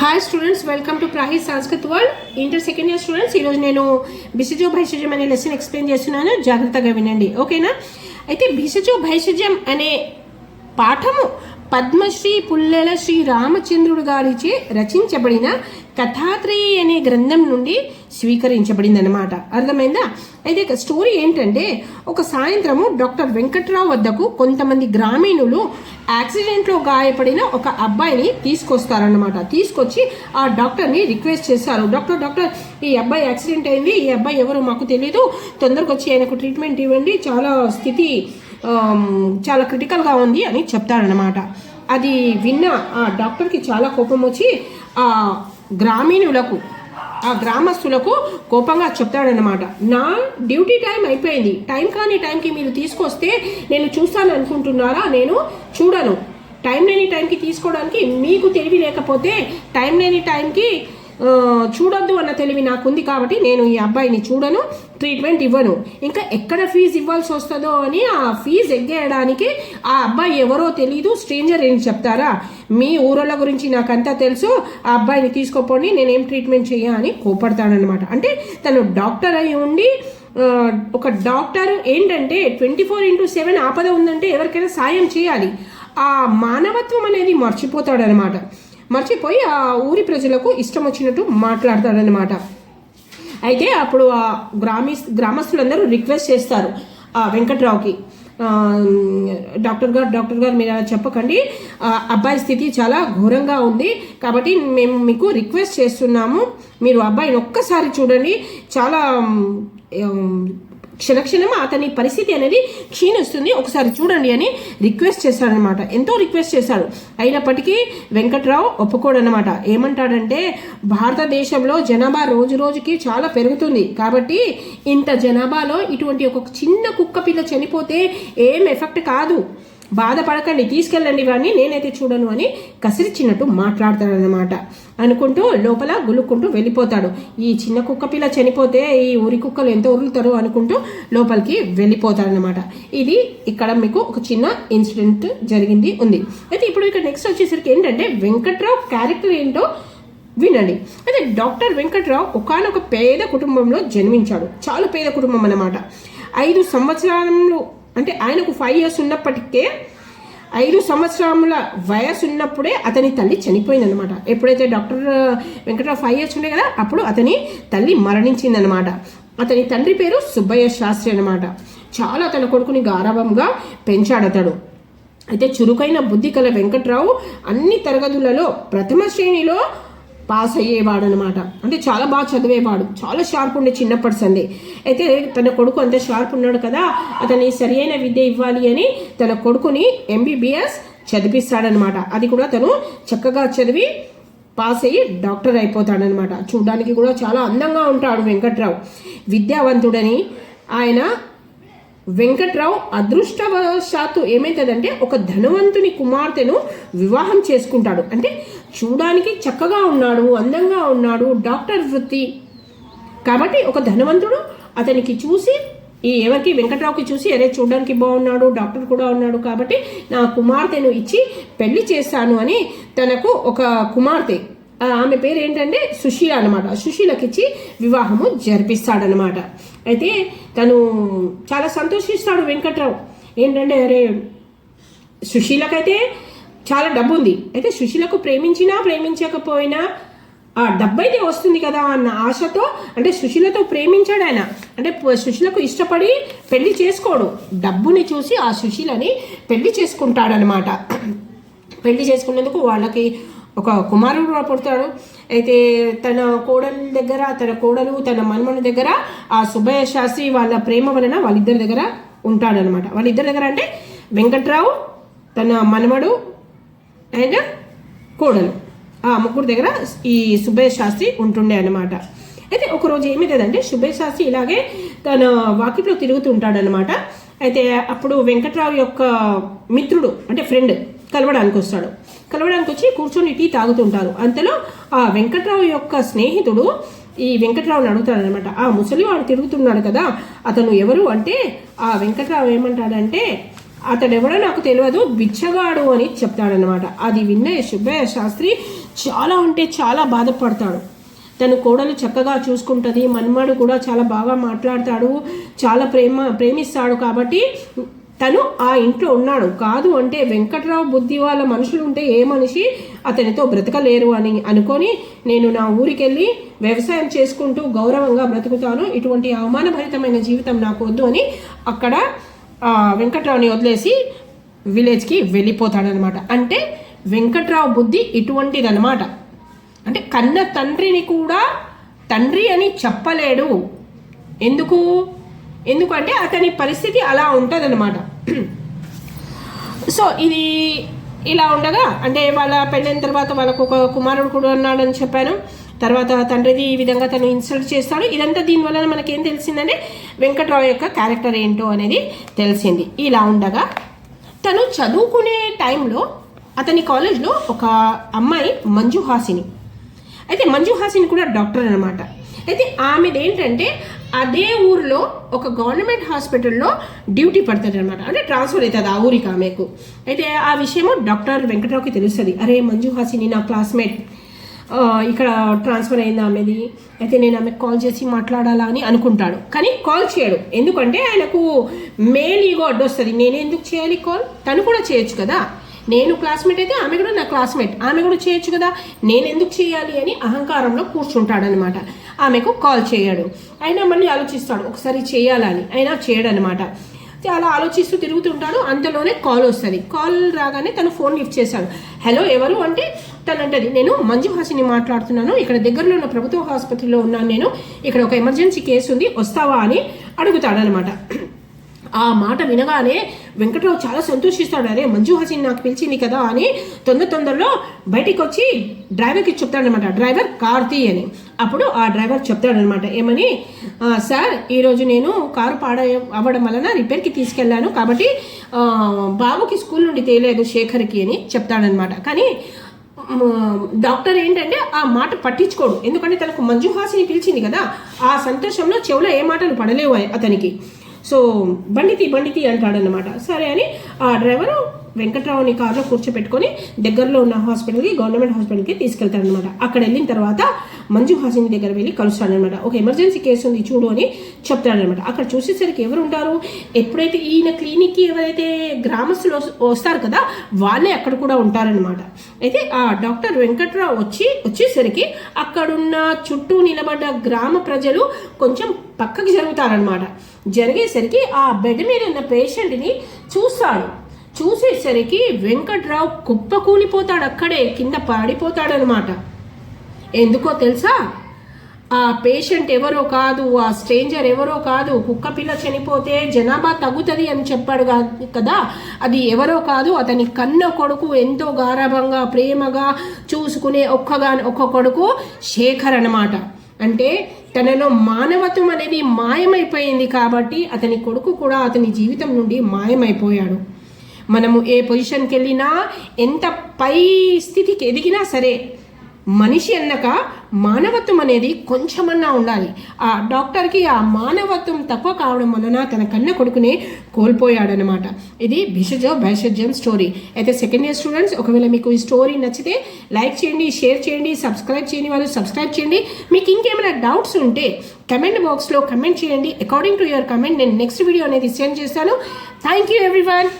Hi students, welcome to ప్రాహిస్ Sanskrit world. Inter second year students, ఈరోజు నేను భిషజో భైషజ్యం అనే లెసన్ ఎక్స్ప్లెయిన్ చేస్తున్నాను. జాగ్రత్తగా వినండి, ఓకేనా? అయితే భిషజో భైషజ్యం అనే పాఠము పద్మశ్రీ పుల్లెల శ్రీ రామచంద్రుడు గారిచే రచించబడిన కథాత్రయి అనే గ్రంథం నుండి స్వీకరించబడింది అన్నమాట. అర్థమైందా? అయితే స్టోరీ ఏంటంటే, ఒక సాయంత్రము డాక్టర్ వెంకట్రావు వద్దకు కొంతమంది గ్రామీణులు యాక్సిడెంట్లో గాయపడిన ఒక అబ్బాయిని తీసుకొస్తారన్నమాట. తీసుకొచ్చి ఆ డాక్టర్ని రిక్వెస్ట్ చేస్తారు, డాక్టర్ ఈ అబ్బాయి యాక్సిడెంట్ అయింది, ఈ అబ్బాయి ఎవరో మాకు తెలియదు, తొందరగా వచ్చి ఆయనకు ట్రీట్మెంట్ ఇవ్వండి, చాలా చాలా క్రిటికల్గా ఉంది అని చెప్తారనమాట. అది విన్న ఆ డాక్టర్కి చాలా కోపం వచ్చి ఆ గ్రామీణులకు, ఆ గ్రామస్తులకు కోపంగా చెప్తాడనమాట. నా డ్యూటీ టైం అయిపోయింది, టైం కాని టైంకి మీరు తీసుకొస్తే నేను చూస్తాను అనుకుంటున్నారా? నేను చూడను. టైం లేని టైంకి తీసుకోవడానికి మీకు తెలివి లేకపోతే టైం లేని టైంకి చూడొద్దు అన్న తెలివి నాకుంది కాబట్టి నేను ఈ అబ్బాయిని చూడను, ట్రీట్మెంట్ ఇవ్వను. ఇంకా ఎక్కడ ఫీజు ఇవ్వాల్సి వస్తుందో అని ఆ ఫీజు ఎగ్గేయడానికి ఆ అబ్బాయి ఎవరో తెలీదు, స్ట్రేంజర్ ఏం చెప్తారా? మీ ఊరల గురించి నాకంతా తెలుసు, ఆ అబ్బాయిని తీసుకోపోండి, నేనేం ట్రీట్మెంట్ చెయ్యా అని కోపడతాడనమాట. అంటే తను డాక్టర్ అయి ఉండి, ఒక డాక్టర్ ఏంటంటే 24/7 ఆపద ఉందంటే ఎవరికైనా సాయం చేయాలి. ఆ మానవత్వం అనేది మర్చిపోతాడనమాట. మర్చిపోయి ఆ ఊరి ప్రజలకు ఇష్టం వచ్చినట్టు మాట్లాడతాడనమాట. అయితే అప్పుడు ఆ గ్రామస్తులందరూ రిక్వెస్ట్ చేస్తారు ఆ వెంకట్రావుకి, డాక్టర్ గారు మీరు అలా చెప్పకండి, అబ్బాయి స్థితి చాలా ఘోరంగా ఉంది కాబట్టి మేము మీకు రిక్వెస్ట్ చేస్తున్నాము, మీరు అబ్బాయిని ఒక్కసారి చూడండి, చాలా క్షణక్షణం అతని పరిస్థితి అనేది క్షీణిస్తుంది, ఒకసారి చూడండి అని రిక్వెస్ట్ చేశాడనమాట. ఎంతో రిక్వెస్ట్ చేశాడు. అయినప్పటికీ వెంకట్రావు ఒప్పుకోడనమాట. ఏమంటాడంటే, భారతదేశంలో జనాభా రోజు రోజుకి చాలా పెరుగుతుంది కాబట్టి ఇంత జనాభాలో ఇటువంటి ఒక చిన్న కుక్క పిల్ల చనిపోతే ఏం ఎఫెక్ట్ కాదు, బాధపడకండి, తీసుకెళ్ళండి వాడిని, నేనైతే చూడను అని కసిరిచ్చినట్టు మాట్లాడతాడనమాట. అనుకుంటూ లోపల గులుక్కుంటూ వెళ్ళిపోతాడు. ఈ చిన్న కుక్క పిల్ల చనిపోతే ఈ ఊరి కుక్కలు ఎంత ఉరులుతారు అనుకుంటూ లోపలికి వెళ్ళిపోతాడనమాట. ఇది ఇక్కడ మీకు ఒక చిన్న ఇన్సిడెంట్ జరిగింది ఉంది. అయితే ఇప్పుడు ఇక్కడ నెక్స్ట్ వచ్చేసరికి ఏంటంటే, వెంకట్రావు క్యారెక్టర్ ఏంటో వినండి. అయితే డాక్టర్ వెంకట్రావు ఒకానొక పేద కుటుంబంలో జన్మించాడు. చాలా పేద కుటుంబం అన్నమాట. 5 సంవత్సరాలు అంటే ఆయనకు 5 years ఉన్నప్పటికే 5 సంవత్సరముల వయసు ఉన్నప్పుడే అతని తల్లి చనిపోయిందనమాట. ఎప్పుడైతే డాక్టర్ వెంకట్రావు 5 years ఉండే కదా, అప్పుడు అతని తల్లి మరణించిందనమాట. అతని తండ్రి పేరు సుబ్బయ్య శాస్త్రి అనమాట. చాలా తన కొడుకుని గారాభంగా పెంచాడు అతడు. అయితే చురుకైన బుద్ధి కల వెంకట్రావు అన్ని తరగతులలో ప్రథమ శ్రేణిలో పాస్ అయ్యేవాడు అనమాట. అంటే చాలా బాగా చదివేవాడు, చాలా షార్ప్ ఉండే చిన్నప్పటి సందే. అయితే తన కొడుకు అంత షార్ప్ ఉన్నాడు కదా, అతని సరియైన విద్య ఇవ్వాలి అని తన కొడుకుని MBBS చదివిస్తాడనమాట. అది కూడా తను చక్కగా చదివి పాస్ అయ్యి డాక్టర్ అయిపోతాడనమాట. చూడడానికి కూడా చాలా అందంగా ఉంటాడు వెంకట్రావు. విద్యావంతుడని ఆయన వెంకట్రావు అదృష్టవశాత్తు ఏమవుతుందంటే, ఒక ధనవంతుని కుమార్తెను వివాహం చేసుకుంటాడు. అంటే చూడడానికి చక్కగా ఉన్నాడు, అందంగా ఉన్నాడు, డాక్టర్ వృత్తి కాబట్టి ఒక ధనవంతుడు అతనికి చూసి, ఎవరికి వెంకట్రావుకి చూసి, అరే చూడడానికి బాగున్నాడు, డాక్టర్ కూడా ఉన్నాడు కాబట్టి నా కుమార్తెను ఇచ్చి పెళ్లి చేస్తాను అని తనకు ఒక కుమార్తె, ఆమె పేరు ఏంటంటే సుశీల అనమాట, సుశీలకిచ్చి వివాహము జరిపిస్తాడనమాట. అయితే తను చాలా సంతోషిస్తాడు వెంకట్రావు. ఏంటంటే, అరే సుశీలకైతే చాలా డబ్బు ఉంది, అయితే సుశీలకు ప్రేమించినా ప్రేమించకపోయినా ఆ డబ్బు అయితే వస్తుంది కదా అన్న ఆశతో, అంటే సుశీలతో ప్రేమించాడు ఆయన. అంటే సుశీలకు ఇష్టపడి పెళ్లి చేసుకోడు, డబ్బుని చూసి ఆ సుశీలని పెళ్లి చేసుకుంటాడనమాట. పెళ్లి చేసుకునేందుకు వాళ్ళకి ఒక కుమారుడు పుడతాడు. అయితే తన కోడలు తన మనుమని దగ్గర ఆ సుబ్బయ్య శాస్త్రి వాళ్ళ ప్రేమ వలన వాళ్ళిద్దరి దగ్గర ఉంటాడనమాట. వాళ్ళిద్దరి దగ్గర అంటే వెంకట్రావు, తన మనమడు అండ్ కోడలు, ఆ ముగ్గురు దగ్గర ఈ సుబ్బయ్య శాస్త్రి ఉంటుండే అనమాట. అయితే ఒకరోజు ఏమిటంటే, సుబ్బయ్య శాస్త్రి ఇలాగే తన వాకిట్లో తిరుగుతుంటాడనమాట. అయితే అప్పుడు వెంకట్రావు యొక్క మిత్రుడు అంటే ఫ్రెండ్ కలవడానికి వచ్చి కూర్చొని టీ తాగుతుంటారు. అంతలో ఆ వెంకట్రావు యొక్క స్నేహితుడు ఈ వెంకట్రావుని అడుగుతాడనమాట, ఆ ముసలివాడు తిరుగుతున్నాడు కదా, అతను ఎవరు అంటే, ఆ వెంకట్రావు ఏమంటాడంటే, అతడెవడో నాకు తెలియదు, బిచ్చగాడు అని చెప్తాడనమాట. అది విన్న సుబ్బయ్య శాస్త్రి చాలా అంటే చాలా బాధపడతాడు. తను కోడలు చక్కగా చూసుకుంటుంది, మన్మడు కూడా చాలా బాగా మాట్లాడతాడు, చాలా ప్రేమిస్తాడు. కాబట్టి తను ఆ ఇంట్లో ఉన్నాడు. కాదు అంటే వెంకట్రావు బుద్ధి వాళ్ళ మనుషులు ఉంటే ఏ మనిషి అతనితో బ్రతకలేరు అని అనుకొని నేను నా ఊరికి వెళ్ళి వ్యవసాయం చేసుకుంటూ గౌరవంగా బ్రతుకుతాను, ఇటువంటి అవమానభరితమైన జీవితం నాకు వద్దు అని అక్కడ వెంకట్రావుని వదిలేసి విలేజ్కి వెళ్ళిపోతాడనమాట. అంటే వెంకట్రావు బుద్ధి ఇటువంటిదనమాట. అంటే కన్న తండ్రిని కూడా తండ్రి అని చెప్పలేడు. ఎందుకంటే అతని పరిస్థితి అలా ఉంటుందన్నమాట. సో ఇది ఇలా ఉండగా అంటే వాళ్ళ పెళ్ళైన తర్వాత వాళ్ళకు ఒక కుమారుడు కూడా ఉన్నాడని చెప్పాను. తర్వాత తండ్రిది ఈ విధంగా తను ఇన్సల్ట్ చేస్తాడు. ఇదంతా దీనివల్ల మనకేం తెలిసిందంటే వెంకట్రావు యొక్క క్యారెక్టర్ ఏంటో అనేది తెలిసింది. ఇలా ఉండగా తను చదువుకునే టైంలో అతని కాలేజ్లో ఒక అమ్మాయి మంజు హాసిని. అయితే మంజు హాసిని కూడా డాక్టర్ అనమాట. అయితే ఆమెది ఏంటంటే అదే ఊరిలో ఒక గవర్నమెంట్ హాస్పిటల్లో డ్యూటీ పడుతుంది అనమాట. అంటే ట్రాన్స్ఫర్ అవుతుంది ఆ ఊరికి ఆమెకు. అయితే ఆ విషయము డాక్టర్ వెంకట్రావుకి తెలుస్తుంది. అరే మంజు హాసిని నా క్లాస్మేట్, ఇక్కడ ట్రాన్స్ఫర్ అయింది ఆమెది, అయితే నేను ఆమెకు కాల్ చేసి మాట్లాడాలా అని అనుకుంటాడు. కానీ కాల్ చేయడు. ఎందుకంటే ఆయనకు మేల్ ఈగో అడ్డొస్తుంది. నేను ఎందుకు చేయాలి కాల్, తను కూడా చేయొచ్చు కదా, నేను క్లాస్మేట్ అయితే ఆమె కూడా నా క్లాస్మేట్, ఆమె కూడా చేయొచ్చు కదా, నేను ఎందుకు చేయాలి అని అహంకారంలో కూర్చుంటాడనమాట. ఆమెకు కాల్ చేయడు. అయినా మళ్ళీ ఆలోచిస్తాడు ఒకసారి చేయాలని, అయినా చేయడనమాట. అలా ఆలోచిస్తూ తిరుగుతుంటాడు. అంతలోనే కాల్ వస్తుంది. కాల్ రాగానే తను ఫోన్ లిఫ్ట్ చేశాడు. హలో ఎవరు అంటే తను అంటది, నేను మంజు హాసిని మాట్లాడుతున్నాను, ఇక్కడ దగ్గరలో ఉన్న ప్రభుత్వ ఆసుపత్రిలో ఉన్నాను, నేను ఇక్కడ ఒక ఎమర్జెన్సీ కేసు ఉంది, వస్తావా అని అడుగుతాడనమాట. ఆ మాట వినగానే వెంకట్రావు చాలా సంతోషిస్తాడు. అరే మంజు హాసిని నాకు పిలిచింది కదా అని తొందరలో బయటికి వచ్చి డ్రైవర్కి చెప్తాడనమాట, డ్రైవర్ కార్తీ అని. అప్పుడు ఆ డ్రైవర్ చెప్తాడనమాట, ఏమని, సార్ ఈరోజు నేను కారు అవ్వడం వలన రిపేర్కి తీసుకెళ్ళాను, కాబట్టి బాబుకి స్కూల్ నుండి తేలేదు శేఖర్కి అని చెప్తాడనమాట. కానీ డాక్టర్ ఏంటంటే ఆ మాట పట్టించుకోడు. ఎందుకంటే తనకు మంజు హాసిని పిలిచింది కదా, ఆ సంతోషంలో చెవులో ఏ మాటలు పడలేవు అతనికి. సో బండితి అంటాడనమాట. సరే అని ఆ డ్రైవరు వెంకట్రావుని కారులో కూర్చోపెట్టుకొని దగ్గరలో ఉన్న హాస్పిటల్కి, గవర్నమెంట్ హాస్పిటల్కి తీసుకెళ్తాడనమాట. అక్కడ వెళ్ళిన తర్వాత మంజు హాసిని దగ్గర వెళ్ళి కలుస్తాడనమాట. ఒక ఎమర్జెన్సీ కేసు ఉంది చూడు అని చెప్తాడనమాట. అక్కడ చూసేసరికి ఎవరు ఉంటారు, ఎప్పుడైతే ఈయన క్లినిక్కి ఎవరైతే గ్రామస్తులు వస్తారు కదా వాళ్ళే అక్కడ కూడా ఉంటారనమాట. అయితే ఆ డాక్టర్ వెంకట్రావు వచ్చేసరికి అక్కడున్న చుట్టూ నిలబడ్డ గ్రామ ప్రజలు కొంచెం పక్కకి జరుగుతారనమాట. జరిగేసరికి ఆ బెడ్ మీద ఉన్న పేషెంట్ని చూసేసరికి వెంకట్రావు కుప్పకూలిపోతాడు, అక్కడే కింద పడిపోతాడనమాట. ఎందుకో తెలుసా, ఆ పేషెంట్ ఎవరో కాదు, ఆ స్ట్రేంజర్ ఎవరో కాదు, కుక్క పిల్ల చనిపోతే జనాభా తగ్గుతుంది అని చెప్పాడు కదా, అది ఎవరో కాదు, అతని కన్న కొడుకు, ఎంతో గారాభంగా ప్రేమగా చూసుకునే ఒక్క కొడుకు శేఖర్ అనమాట. అంటే తనలో మానవత్వం అనేది మాయమైపోయింది కాబట్టి అతని కొడుకు కూడా అతని జీవితం నుండి మాయమైపోయాడు. మనము ఏ పొజిషన్కి వెళ్ళినా, ఎంత పై స్థితికి ఎదిగినా సరే, మనిషి అన్నాక మానవత్వం అనేది కొంచెమన్నా ఉండాలి. ఆ డాక్టర్కి ఆ మానవత్వం తక్కువ కావడం వలన తన కన్న కొడుకునే కోల్పోయాడనమాట. ఇది భేషజం స్టోరీ. అయితే సెకండ్ ఇయర్ స్టూడెంట్స్, ఒకవేళ మీకు ఈ స్టోరీ నచ్చితే లైక్ చేయండి, షేర్ చేయండి, సబ్స్క్రైబ్ చేయని వాళ్ళు సబ్స్క్రైబ్ చేయండి. మీకు ఇంకేమైనా డౌట్స్ ఉంటే కమెంట్ బాక్స్లో కమెంట్ చేయండి. అకార్డింగ్ టు యువర్ కమెంట్ నేను నెక్స్ట్ వీడియో అనేది సెండ్ చేస్తాను. Thank you everyone.